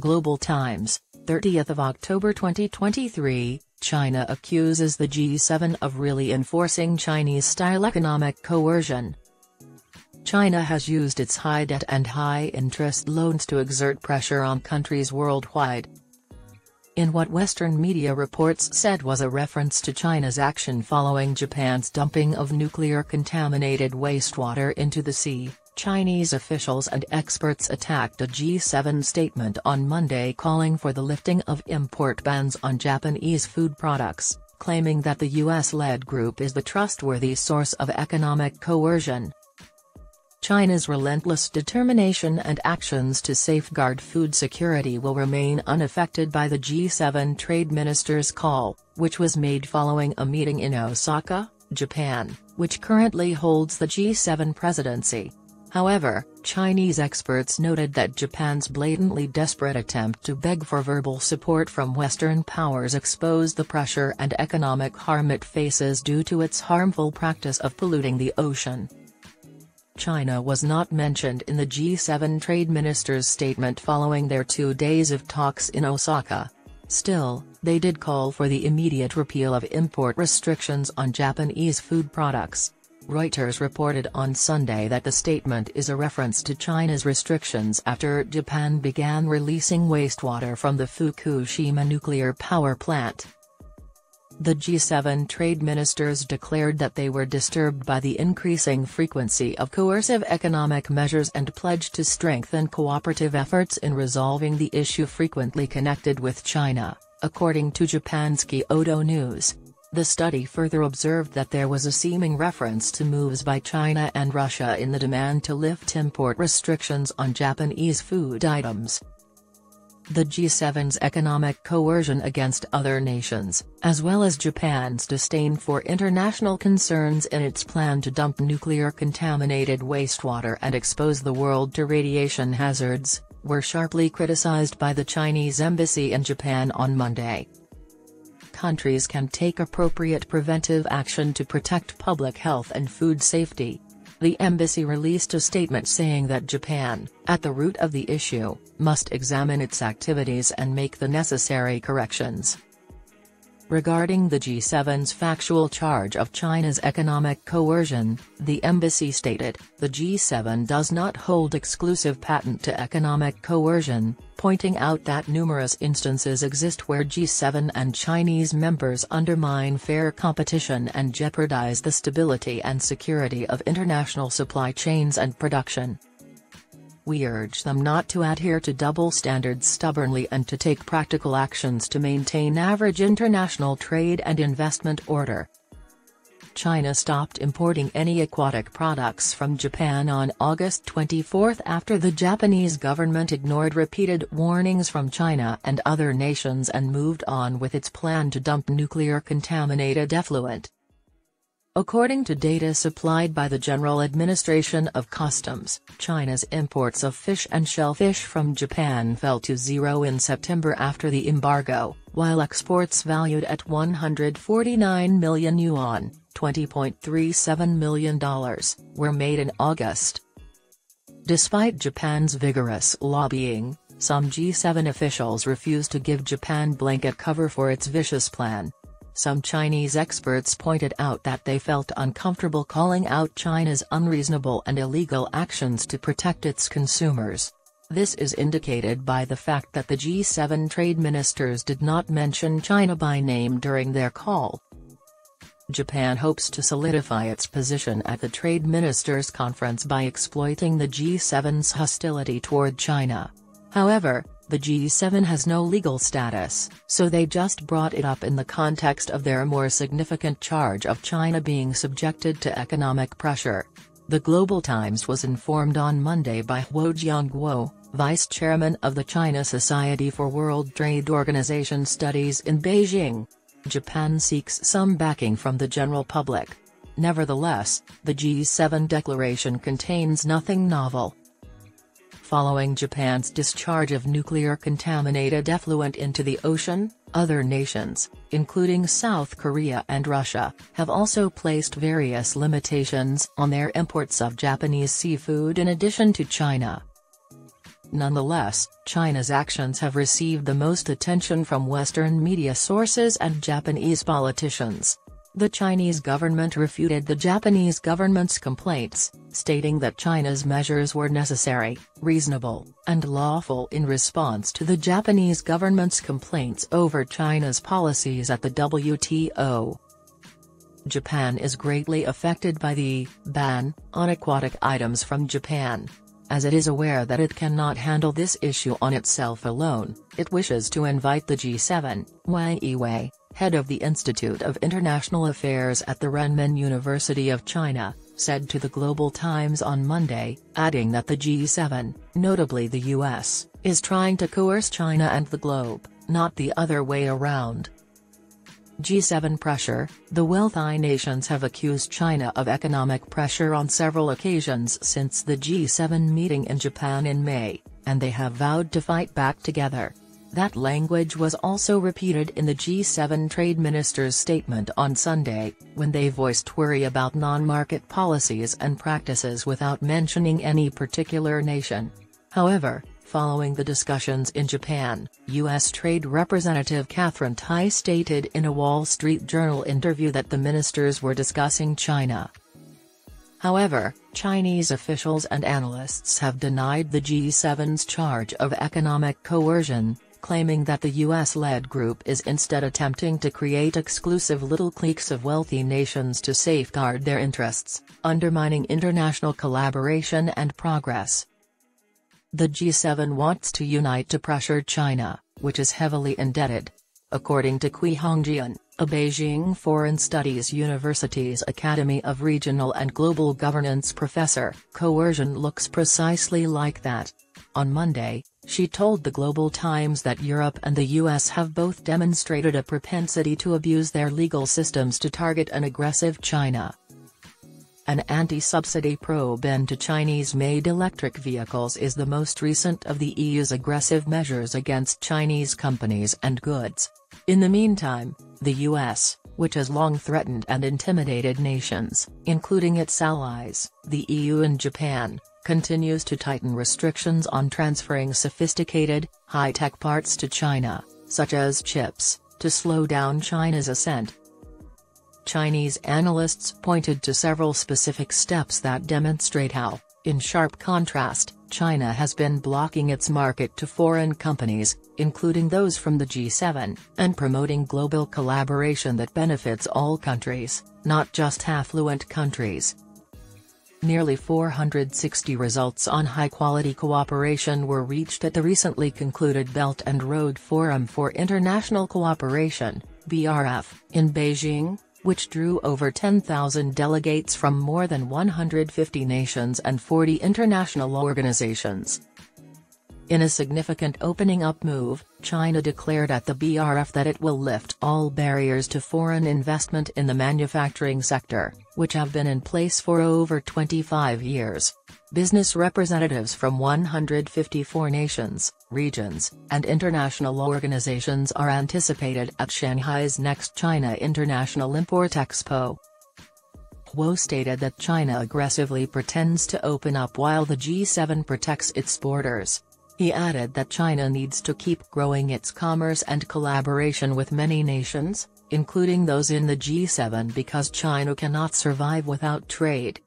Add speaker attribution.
Speaker 1: Global Times, 30th of October 2023, China accuses the G7 of really enforcing Chinese-style economic coercion. China has used its high debt and high-interest loans to exert pressure on countries worldwide. In what Western media reports said was a reference to China's action following Japan's dumping of nuclear-contaminated wastewater into the sea, Chinese officials and experts attacked a G7 statement on Monday calling for the lifting of import bans on Japanese food products, claiming that the US-led group is the trustworthy source of economic coercion. China's relentless determination and actions to safeguard food security will remain unaffected by the G7 trade ministers' call, which was made following a meeting in Osaka, Japan, which currently holds the G7 presidency. However, Chinese experts noted that Japan's blatantly desperate attempt to beg for verbal support from Western powers exposed the pressure and economic harm it faces due to its harmful practice of polluting the ocean. China was not mentioned in the G7 trade ministers' statement following their 2 days of talks in Osaka. Still, they did call for the immediate repeal of import restrictions on Japanese food products. Reuters reported on Sunday that the statement is a reference to China's restrictions after Japan began releasing wastewater from the Fukushima nuclear power plant. The G7 trade ministers declared that they were disturbed by the increasing frequency of coercive economic measures and pledged to strengthen cooperative efforts in resolving the issue frequently connected with China, according to Japan's Kyodo News. The study further observed that there was a seeming reference to moves by China and Russia in the demand to lift import restrictions on Japanese food items. The G7's economic coercion against other nations, as well as Japan's disdain for international concerns in its plan to dump nuclear-contaminated wastewater and expose the world to radiation hazards, were sharply criticized by the Chinese embassy in Japan on Monday. Countries can take appropriate preventive action to protect public health and food safety. The embassy released a statement saying that Japan, at the root of the issue, must examine its activities and make the necessary corrections. Regarding the G7's factual charge of China's economic coercion, the embassy stated, "The G7 does not hold exclusive patent to economic coercion," pointing out that numerous instances exist where G7 and Chinese members undermine fair competition and jeopardize the stability and security of international supply chains and production. "We urge them not to adhere to double standards stubbornly and to take practical actions to maintain average international trade and investment order." China stopped importing any aquatic products from Japan on August 24 after the Japanese government ignored repeated warnings from China and other nations and moved on with its plan to dump nuclear-contaminated effluent. According to data supplied by the General Administration of Customs, China's imports of fish and shellfish from Japan fell to zero in September after the embargo, while exports valued at 149 million yuan, $20.37 million, were made in August. Despite Japan's vigorous lobbying, some G7 officials refused to give Japan blanket cover for its vicious plan. Some Chinese experts pointed out that they felt uncomfortable calling out China's unreasonable and illegal actions to protect its consumers. This is indicated by the fact that the G7 trade ministers did not mention China by name during their call. Japan hopes to solidify its position at the Trade Ministers' Conference by exploiting the G7's hostility toward China. However, the G7 has no legal status, so they just brought it up in the context of their more significant charge of China being subjected to economic pressure. The Global Times was informed on Monday by Huo Jiangguo, vice chairman of the China Society for World Trade Organization studies in Beijing. Japan seeks some backing from the general public. Nevertheless, the G7 declaration contains nothing novel. Following Japan's discharge of nuclear-contaminated effluent into the ocean, other nations, including South Korea and Russia, have also placed various limitations on their imports of Japanese seafood in addition to China. Nonetheless, China's actions have received the most attention from Western media sources and Japanese politicians. The Chinese government refuted the Japanese government's complaints, stating that China's measures were necessary, reasonable, and lawful in response to the Japanese government's complaints over China's policies at the WTO. Japan is greatly affected by the ban on aquatic items from Japan. As it is aware that it cannot handle this issue on itself alone, it wishes to invite the G7, Wei, head of the Institute of International Affairs at the Renmin University of China, said to the Global Times on Monday, adding that the G7, notably the US, is trying to coerce China and the globe, not the other way around. G7 pressure. The wealthy nations have accused China of economic pressure on several occasions since the G7 meeting in Japan in May, and they have vowed to fight back together. That language was also repeated in the G7 trade ministers' statement on Sunday, when they voiced worry about non-market policies and practices without mentioning any particular nation. However, following the discussions in Japan, U.S. Trade Representative Catherine Tai stated in a Wall Street Journal interview that the ministers were discussing China. However, Chinese officials and analysts have denied the G7's charge of economic coercion, claiming that the US-led group is instead attempting to create exclusive little cliques of wealthy nations to safeguard their interests, undermining international collaboration and progress. The G7 wants to unite to pressure China, which is heavily indebted. According to Qui Hongjian, a Beijing Foreign Studies University's Academy of Regional and Global Governance professor, coercion looks precisely like that. On Monday, she told the Global Times that Europe and the US have both demonstrated a propensity to abuse their legal systems to target an aggressive China. An anti-subsidy probe into Chinese-made electric vehicles is the most recent of the EU's aggressive measures against Chinese companies and goods. In the meantime, the US, which has long threatened and intimidated nations, including its allies, the EU and Japan, continues to tighten restrictions on transferring sophisticated, high-tech parts to China, such as chips, to slow down China's ascent. Chinese analysts pointed to several specific steps that demonstrate how, in sharp contrast, China has been blocking its market to foreign companies, including those from the G7, and promoting global collaboration that benefits all countries, not just affluent countries. Nearly 460 results on high-quality cooperation were reached at the recently concluded Belt and Road Forum for International Cooperation, BRF, in Beijing, which drew over 10,000 delegates from more than 150 nations and 40 international organizations. In a significant opening-up move, China declared at the BRF that it will lift all barriers to foreign investment in the manufacturing sector, which have been in place for over 25 years. Business representatives from 154 nations, regions, and international organizations are anticipated at Shanghai's next China International Import Expo. Guo stated that China aggressively pretends to open up while the G7 protects its borders. He added that China needs to keep growing its commerce and collaboration with many nations, including those in the G7 because China cannot survive without trade.